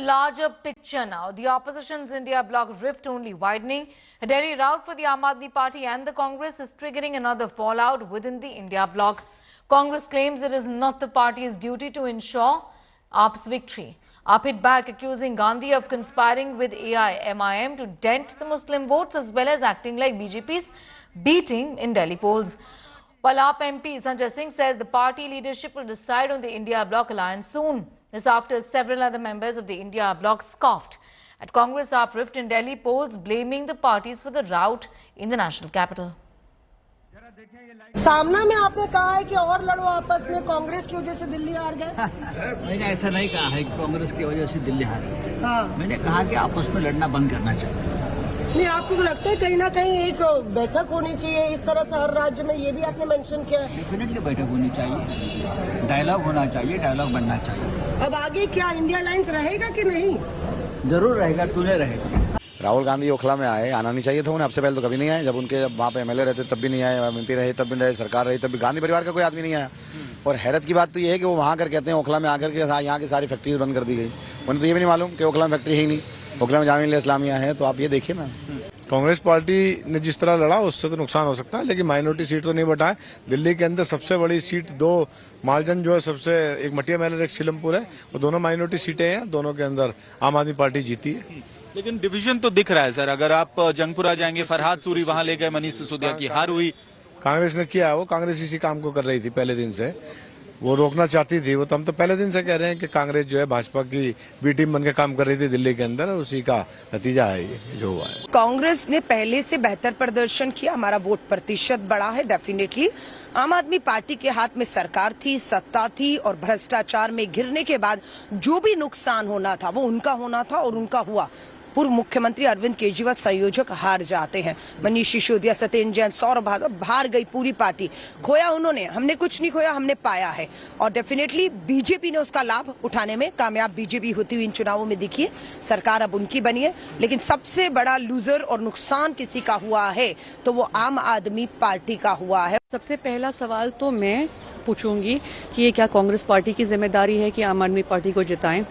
larger picture now. The opposition's India bloc rift only widening. A Delhi rout for the Aam Aadmi Party and the Congress is triggering another fallout within the India bloc. Congress claims it is not the party's duty to ensure AAP's victory. AAP hit back, accusing Gandhi of conspiring with AIMIM to dent the Muslim votes as well as acting like BJP's beating in Delhi polls. While AAP MP Sanjay Singh says the party leadership will decide on the India bloc alliance soon. This after several other members of the India bloc scoffed at Congress AAP rift in Delhi polls, blaming the parties for the rout in the national capital. सामना में आपने कहा है कि और लड़ो आपस में, कांग्रेस की वजह से दिल्ली हार गए। मैंने ऐसा नहीं कहा है कि कांग्रेस की वजह से दिल्ली हार गई। हाँ। मैंने कहा कि आपस में लड़ना बंद करना चाहिए। नहीं, आपको लगता है कहीं ना कहीं एक बैठक होनी चाहिए इस तरह से हर राज्य में, ये भी आपने मेंशन किया है। डेफिनेटली बैठक होनी चाहिए, डायलॉग होना चाहिए, डायलॉग बनना चाहिए। अब आगे क्या इंडिया अलायंस रहेगा कि नहीं? जरूर रहेगा, क्यों नहीं रहेगा। राहुल गांधी ओखला में आए, आना नहीं चाहिए था उन्हें, आपसे पहले तो कभी नहीं आए। जब वहाँ पे एमएलए रहते तब भी नहीं आए, एमपी रहे तब भी नहीं रहे, सरकार रही तब भी गांधी परिवार का कोई आदमी नहीं आया। और हैरत की बात तो ये है कि वो वहाँ कर कहते हैं ओखला में आकर के यहाँ की सारी फैक्ट्रीज बंद कर दी गई। उन्हें तो ये भी नहीं मालूम कि ओखला में फैक्ट्री है ही नहीं, ओखला में जामिया इस्लामिया है। तो आप ये देखिए ना, कांग्रेस पार्टी ने जिस तरह लड़ा उससे तो नुकसान हो सकता है, लेकिन माइनॉरिटी सीट तो नहीं बटा है। दिल्ली के अंदर सबसे बड़ी सीट दो मालजन जो है, सबसे एक मटिया महल एक सीलमपुर है, वो दोनों माइनॉरिटी सीटें हैं। दोनों के अंदर आम आदमी पार्टी जीती है। लेकिन डिवीजन तो दिख रहा है सर। अगर आप जंगपुरा जाएंगे, फरहाद सूरी वहां ले गए, मनीष सिसोदिया की हार हुई। कांग्रेस ने किया, वो कांग्रेस इसी काम को कर रही थी पहले दिन से, वो रोकना चाहती थी। वो तो हम तो पहले दिन से कह रहे हैं कि कांग्रेस जो है भाजपा की बी टीम बनकर काम कर रही थी दिल्ली के अंदर, और उसी का नतीजा है ये जो हुआ है। कांग्रेस ने पहले से बेहतर प्रदर्शन किया, हमारा वोट प्रतिशत बढ़ा है डेफिनेटली। आम आदमी पार्टी के हाथ में सरकार थी, सत्ता थी, और भ्रष्टाचार में घिरने के बाद जो भी नुकसान होना था वो उनका होना था और उनका हुआ। पूर्व मुख्यमंत्री अरविंद केजरीवाल संयोजक हार जाते हैं, मनीष सिसोदिया, सत्येंद्र जैन, सौरभ यादव, हार गई पूरी पार्टी। खोया उन्होंने, हमने कुछ नहीं खोया, हमने पाया है। और डेफिनेटली बीजेपी ने उसका लाभ उठाने में कामयाब बीजेपी होती हुई इन चुनावों में दिखी है। सरकार अब उनकी बनी है, लेकिन सबसे बड़ा लूजर और नुकसान किसी का हुआ है तो वो आम आदमी पार्टी का हुआ है। सबसे पहला सवाल तो मैं पूछूंगी कि ये क्या कांग्रेस पार्टी की जिम्मेदारी है कि आम आदमी पार्टी को जिताएं?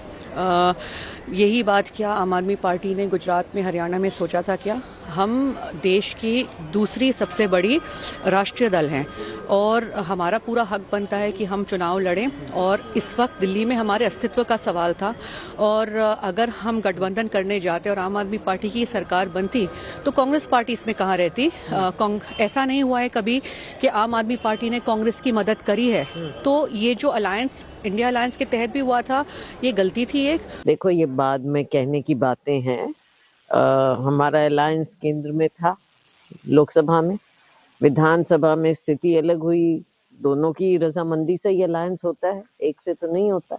यही बात क्या आम आदमी पार्टी ने गुजरात में, हरियाणा में सोचा था क्या? हम देश की दूसरी सबसे बड़ी राष्ट्रीय दल हैं और हमारा पूरा हक बनता है कि हम चुनाव लड़ें। और इस वक्त दिल्ली में हमारे अस्तित्व का सवाल था, और अगर हम गठबंधन करने जाते और आम आदमी पार्टी की सरकार बनती तो कांग्रेस पार्टी इसमें कहाँ रहती? ऐसा नहीं हुआ है कभी कि आम आदमी पार्टी ने कांग्रेस की मदद करी है। तो ये जो अलायंस, इंडिया अलायंस के तहत भी हुआ था, ये गलती थी एक। देखो, ये बाद में कहने की बातें हैं। हमारा अलायंस केंद्र में था, लोकसभा में, विधानसभा में स्थिति अलग हुई। दोनों की रजामंदी से ये अलायंस होता है, एक से तो नहीं होता।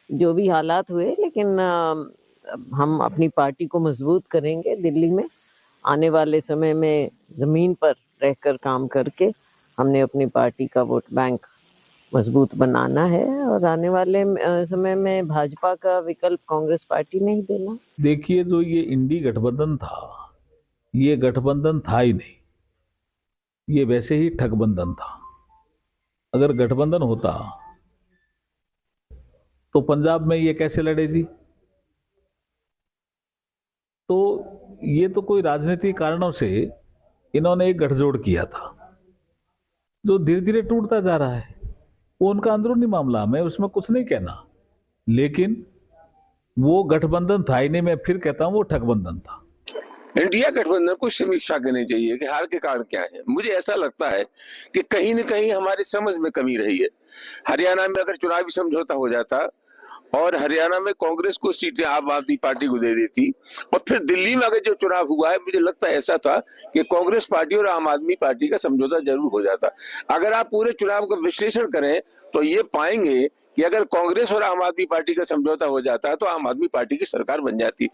जो भी हालात हुए, लेकिन हम अपनी पार्टी को मजबूत करेंगे। दिल्ली में आने वाले समय में जमीन पर रहकर काम करके हमने अपनी पार्टी का वोट बैंक मजबूत बनाना है, और आने वाले समय में भाजपा का विकल्प कांग्रेस पार्टी नहीं देना। देखिए, जो ये इंडी गठबंधन था, ये गठबंधन था ही नहीं, ये वैसे ही ठगबंधन था। अगर गठबंधन होता तो पंजाब में ये कैसे लड़े जी? तो ये तो कोई राजनीतिक कारणों से इन्होंने एक गठजोड़ किया था जो धीरे धीरे टूटता जा रहा है। वो उनका अंदरूनी मामला, मैं उसमें कुछ नहीं कहना, लेकिन वो गठबंधन था ही नहीं। मैं फिर कहता हूं वो ठगबंधन था। इंडिया गठबंधन को समीक्षा करनी चाहिए कि हार के कारण क्या है। मुझे ऐसा लगता है कि कहीं न कहीं हमारी समझ में कमी रही है। हरियाणा में अगर चुनावी समझौता हो जाता और हरियाणा में कांग्रेस को सीटें आम आदमी पार्टी को दे देती, और फिर दिल्ली में अगर जो चुनाव हुआ है, मुझे लगता है ऐसा था कि कांग्रेस पार्टी और आम आदमी पार्टी का समझौता जरूर हो जाता। अगर आप पूरे चुनाव का विश्लेषण करें तो ये पाएंगे कि अगर कांग्रेस और आम आदमी पार्टी का समझौता हो जाता तो आम आदमी पार्टी की सरकार बन जाती।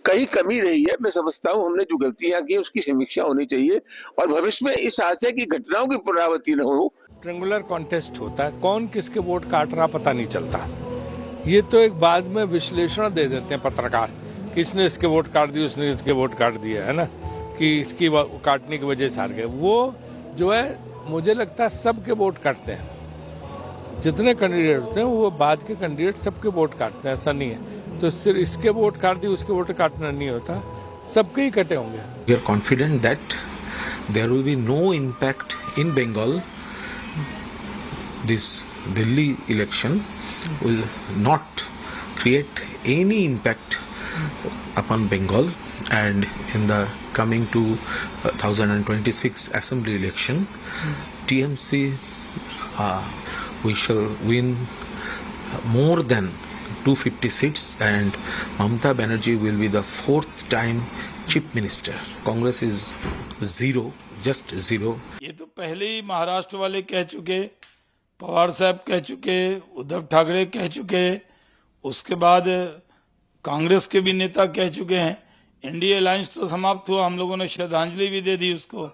कहीं कमी रही है, मैं समझता हूँ। हमने जो गलतियां की उसकी समीक्षा होनी चाहिए, और भविष्य में इस हादसे की घटनाओं की पुनरावृत्ति न हो। ट्रायंगुलर कॉन्टेस्ट होता है, कौन किसके वोट काट रहा पता नहीं चलता। ये तो एक बाद में विश्लेषण दे देते हैं पत्रकार, किसने इसके वोट काट दिए, उसने इसके वोट काट दिए, है ना, कि इसकी काटने की वजह से हार गए। वो जो है, मुझे लगता है सबके वोट काटते हैं। जितने कैंडिडेट होते हैं वो बाद के कैंडिडेट सबके वोट काटते हैं, ऐसा नहीं है। तो सिर्फ इसके वोट काट दिए उसके वोट काटना नहीं होता, सबके ही कटे होंगे। We are confident that there will be no impact in Bengal. This Delhi election will not create any impact upon Bengal, and in the coming to 2026 assembly election, TMC we shall win more than 250 seats, and Mamata Banerjee will be the 4th time chief minister. Congress is zero, just zero. ये तो पहले ही महाराष्ट्र वाले कह चुके, पवार साहब कह चुके, उद्धव ठाकरे कह चुके, उसके बाद कांग्रेस के भी नेता कह चुके हैं। इंडिया अलायंस तो समाप्त हुआ, हम लोगों ने श्रद्धांजलि भी दे दी उसको।